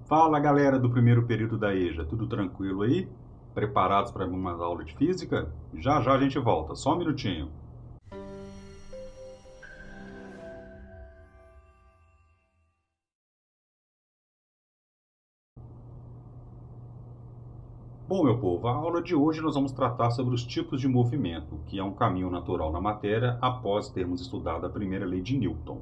Fala galera do primeiro período da EJA, tudo tranquilo aí? Preparados para uma aula de física? Já já a gente volta, só um minutinho. Bom, meu povo, a aula de hoje nós vamos tratar sobre os tipos de movimento, que é um caminho natural na matéria após termos estudado a primeira lei de Newton,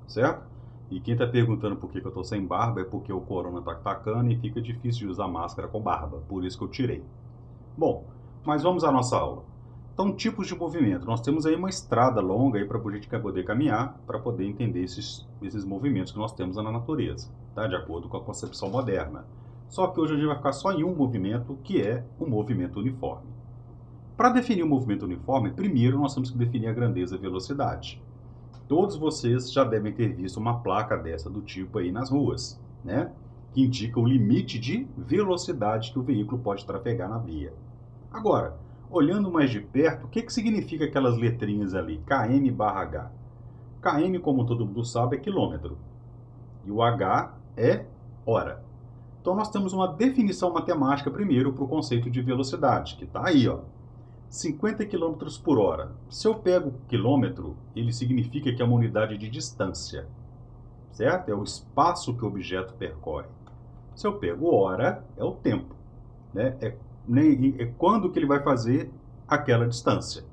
certo? E quem está perguntando por que eu estou sem barba é porque o corona está atacando e fica difícil de usar máscara com barba, por isso que eu tirei. Bom, mas vamos à nossa aula. Então, tipos de movimento. Nós temos aí uma estrada longa aí para a gente poder caminhar, para poder entender esses movimentos que nós temos na natureza, tá? De acordo com a concepção moderna. Só que hoje a gente vai ficar só em um movimento, que é o movimento uniforme. Para definir o movimento uniforme, primeiro nós temos que definir a grandeza e velocidade. Todos vocês já devem ter visto uma placa dessa do tipo aí nas ruas, né? Que indica o limite de velocidade que o veículo pode trafegar na via. Agora, olhando mais de perto, o que significa aquelas letrinhas ali, km/h? Km, como todo mundo sabe, é quilômetro. E o H é hora. Então nós temos uma definição matemática primeiro para o conceito de velocidade, que está aí, ó. 50 km por hora. Se eu pego quilômetro, ele significa que é uma unidade de distância, certo? É o espaço que o objeto percorre. Se eu pego hora, é o tempo, né? É quando que ele vai fazer aquela distância.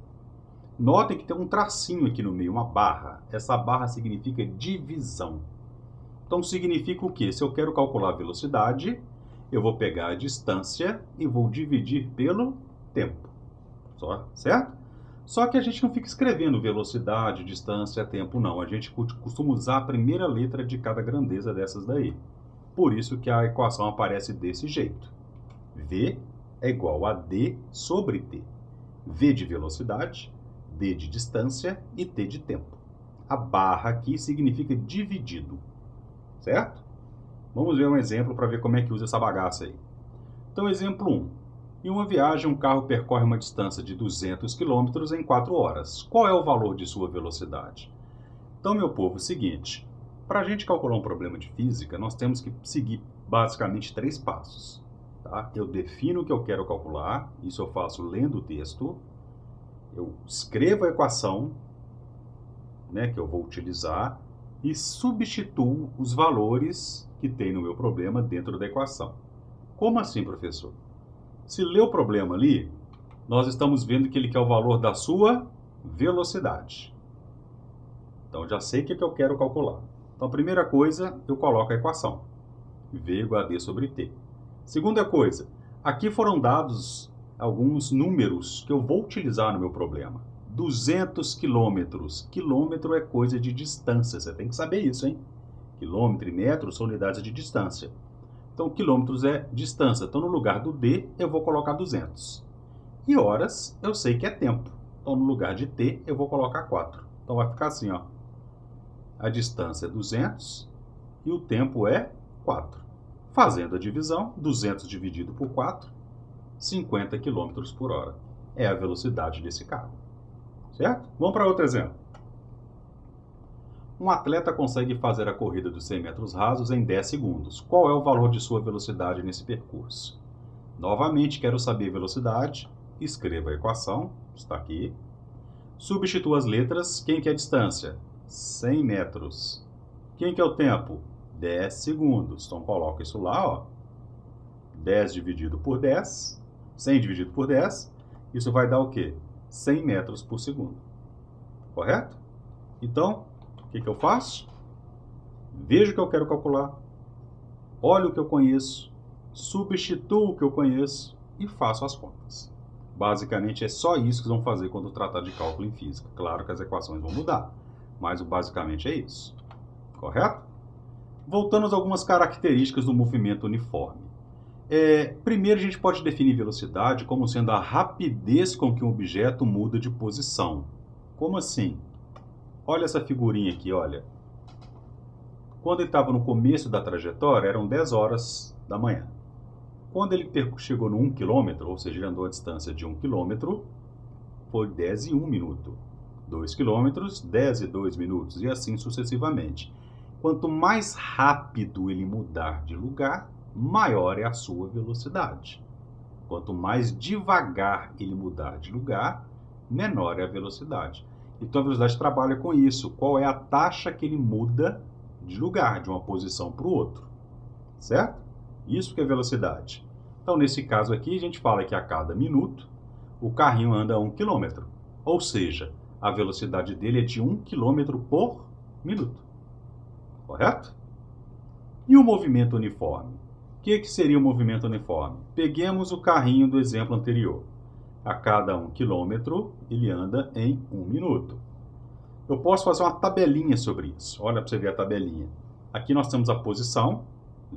Notem que tem um tracinho aqui no meio, uma barra. Essa barra significa divisão. Então significa o quê? Se eu quero calcular a velocidade, eu vou pegar a distância e vou dividir pelo tempo. Certo? Só que a gente não fica escrevendo velocidade, distância, tempo, não. A gente costuma usar a primeira letra de cada grandeza dessas daí. Por isso que a equação aparece desse jeito. V é igual a D sobre T. V de velocidade, D de distância e T de tempo. A barra aqui significa dividido, certo? Vamos ver um exemplo para ver como é que usa essa bagaça aí. Então, exemplo 1. Em uma viagem, um carro percorre uma distância de 200 km em 4 horas. Qual é o valor de sua velocidade? Então, meu povo, é o seguinte. Para a gente calcular um problema de física, nós temos que seguir basicamente 3 passos. Tá? Eu defino o que eu quero calcular, isso eu faço lendo o texto. Eu escrevo a equação, né, que eu vou utilizar e substituo os valores que tem no meu problema dentro da equação. Como assim, professor? Se ler o problema ali, nós estamos vendo que ele quer o valor da sua velocidade. Então, já sei o que eu quero calcular. Então, a primeira coisa, eu coloco a equação. V igual a D sobre T. Segunda coisa, aqui foram dados alguns números que eu vou utilizar no meu problema. 200 quilômetros. Quilômetro é coisa de distância, você tem que saber isso, hein? Quilômetro e metro são unidades de distância. Então, quilômetros é distância. Então, no lugar do D, eu vou colocar 200. E horas, eu sei que é tempo. Então, no lugar de T, eu vou colocar 4. Então, vai ficar assim, ó. A distância é 200 e o tempo é 4. Fazendo a divisão, 200 dividido por 4, 50 km por hora. É a velocidade desse carro. Certo? Vamos para outro exemplo. Um atleta consegue fazer a corrida dos 100 metros rasos em 10 segundos. Qual é o valor de sua velocidade nesse percurso? Novamente, quero saber velocidade. Escreva a equação, está aqui. Substitua as letras. Quem que é a distância? 100 metros. Quem que é o tempo? 10 segundos. Então, coloca isso lá, ó. 10 dividido por 10. 100 dividido por 10. Isso vai dar o quê? 100 metros por segundo. Correto? Então, o que eu faço? Vejo o que eu quero calcular. Olho o que eu conheço. Substituo o que eu conheço e faço as contas. Basicamente, é só isso que vão fazer quando tratar de cálculo em física. Claro que as equações vão mudar, mas basicamente é isso. Correto? Voltando a algumas características do movimento uniforme. Primeiro, a gente pode definir velocidade como sendo a rapidez com que um objeto muda de posição. Como assim? Olha essa figurinha aqui, olha. Quando ele estava no começo da trajetória, eram 10 horas da manhã. Quando ele chegou no 1 km, ou seja, ele andou a distância de 1 km, foi 10 e 1 minuto. 2 km, 10 e 2 minutos, e assim sucessivamente. Quanto mais rápido ele mudar de lugar, maior é a sua velocidade. Quanto mais devagar ele mudar de lugar, menor é a velocidade. Então a velocidade trabalha com isso. Qual é a taxa que ele muda de lugar, de uma posição para o outro? Certo? Isso que é velocidade. Então, nesse caso aqui, a gente fala que a cada minuto o carrinho anda 1 km. Ou seja, a velocidade dele é de 1 km por minuto. Correto? E o movimento uniforme? O que seria o movimento uniforme? Peguemos o carrinho do exemplo anterior. A cada 1 km, ele anda em 1 minuto. Eu posso fazer uma tabelinha sobre isso. Olha para você ver a tabelinha. Aqui nós temos a posição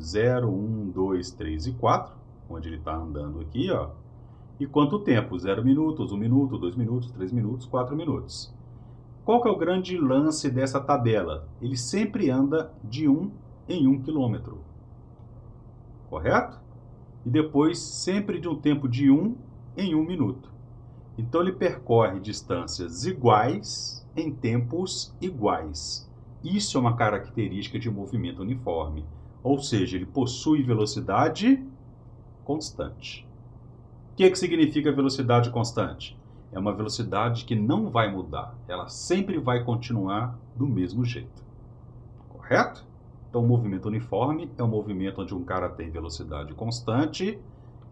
0, 1, 2, 3 e 4, onde ele está andando aqui, ó. E quanto tempo? 0 minutos, 1 minuto, 2 minutos, 3 minutos, 4 minutos. Qual que é o grande lance dessa tabela? Ele sempre anda de 1 em 1 km. Correto? E depois sempre de um tempo de 1 em 1 minuto. Então ele percorre distâncias iguais em tempos iguais. Isso é uma característica de movimento uniforme. Ou seja, ele possui velocidade constante. O que significa velocidade constante? É uma velocidade que não vai mudar. Ela sempre vai continuar do mesmo jeito. Correto? Então, o movimento uniforme é um movimento onde um cara tem velocidade constante.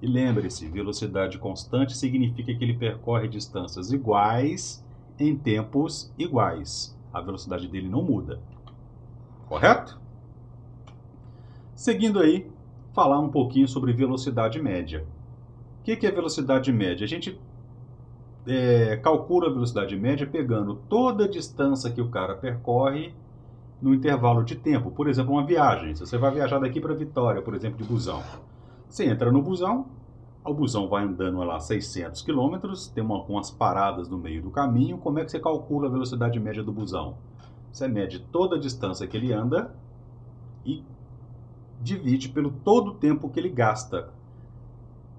E lembre-se, velocidade constante significa que ele percorre distâncias iguais em tempos iguais. A velocidade dele não muda. Correto? Seguindo aí, falar um pouquinho sobre velocidade média. O que é velocidade média? A gente calcula a velocidade média pegando toda a distância que o cara percorre no intervalo de tempo. Por exemplo, uma viagem. Se você vai viajar daqui para Vitória, por exemplo, de busão. Você entra no busão, o busão vai andando lá 600 km, tem umas paradas no meio do caminho. Como é que você calcula a velocidade média do busão? Você mede toda a distância que ele anda e divide pelo todo o tempo que ele gasta.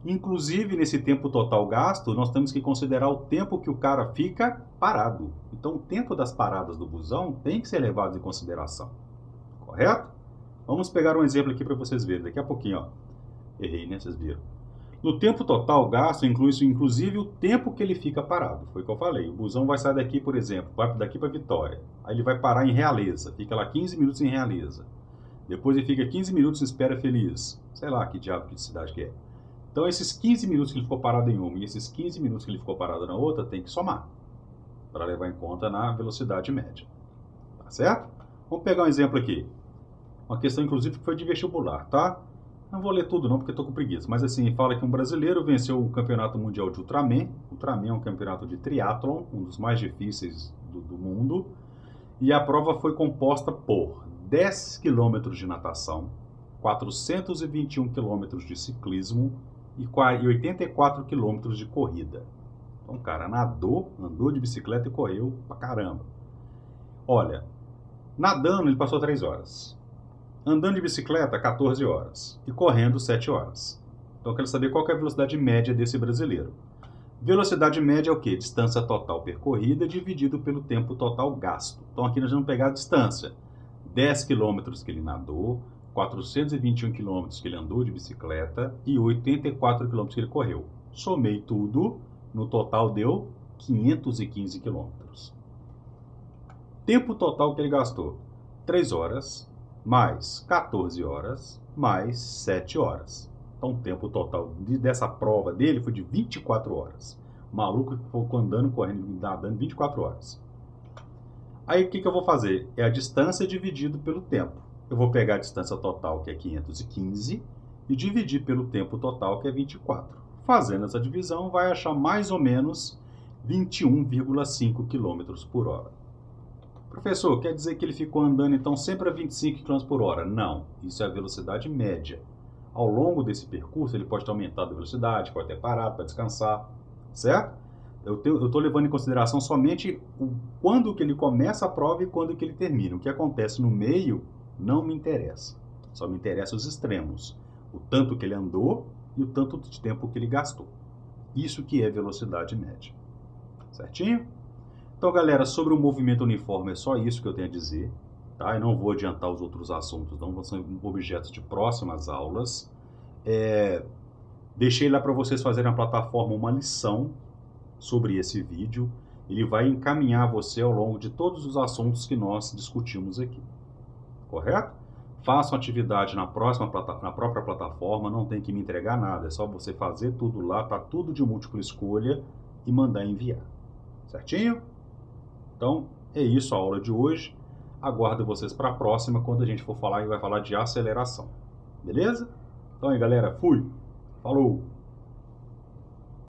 Inclusive, nesse tempo total gasto, nós temos que considerar o tempo que o cara fica parado. Então, o tempo das paradas do busão tem que ser levado em consideração. Correto? Vamos pegar um exemplo aqui para vocês verem. Daqui a pouquinho, ó. Errei, né? Vocês viram. No tempo total gasto, inclui-se inclusive o tempo que ele fica parado. Foi o que eu falei. O busão vai sair daqui, por exemplo, vai daqui para Vitória. Aí ele vai parar em Realeza. Fica lá 15 minutos em Realeza. Depois ele fica 15 minutos em Espera Feliz. Sei lá que diabo de cidade que é. Então, esses 15 minutos que ele ficou parado em uma e esses 15 minutos que ele ficou parado na outra, tem que somar. Para levar em conta na velocidade média. Tá certo? Vamos pegar um exemplo aqui. Uma questão, inclusive, que foi de vestibular, tá? Não vou ler tudo não, porque estou com preguiça. Mas assim, fala que um brasileiro venceu o Campeonato Mundial de Ultraman. Ultraman é um campeonato de triatlon, um dos mais difíceis do mundo. E a prova foi composta por 10 quilômetros de natação, 421 quilômetros de ciclismo e 84 quilômetros de corrida. Então, o cara nadou, andou de bicicleta e correu pra caramba. Olha, nadando ele passou 3 horas. Andando de bicicleta, 14 horas. E correndo, 7 horas. Então, eu quero saber qual que é a velocidade média desse brasileiro. Velocidade média é o quê? Distância total percorrida dividido pelo tempo total gasto. Então, aqui nós vamos pegar a distância. 10 quilômetros que ele nadou, 421 quilômetros que ele andou de bicicleta e 84 quilômetros que ele correu. Somei tudo, no total deu 515 quilômetros. Tempo total que ele gastou, 3 horas, mais 14 horas, mais 7 horas. Então, o tempo total dessa prova dele foi de 24 horas. O maluco ficou andando, correndo, nadando 24 horas. Aí, o que eu vou fazer? É a distância dividido pelo tempo. Eu vou pegar a distância total, que é 515, e dividir pelo tempo total, que é 24. Fazendo essa divisão, vai achar mais ou menos 21,5 km por hora. Professor, quer dizer que ele ficou andando, então, sempre a 25 km por hora? Não, isso é a velocidade média. Ao longo desse percurso, ele pode ter aumentado a velocidade, pode ter parado para descansar, certo? Eu estou levando em consideração somente quando que ele começa a prova e quando que ele termina. O que acontece no meio não me interessa. Só me interessa os extremos. O tanto que ele andou e o tanto de tempo que ele gastou. Isso que é velocidade média. Certinho? Então, galera, sobre o movimento uniforme é só isso que eu tenho a dizer. tá? Eu não vou adiantar os outros assuntos, não, vão ser objetos de próximas aulas. Deixei lá para vocês fazerem na plataforma uma lição sobre esse vídeo. Ele vai encaminhar você ao longo de todos os assuntos que nós discutimos aqui, correto? Faça uma atividade na própria plataforma, não tem que me entregar nada, é só você fazer tudo lá, tá tudo de múltipla escolha e mandar enviar, certinho? Então, é isso a aula de hoje. Aguardo vocês para a próxima, quando a gente for falar, vai falar de aceleração, beleza? Então aí, galera, fui! Falou!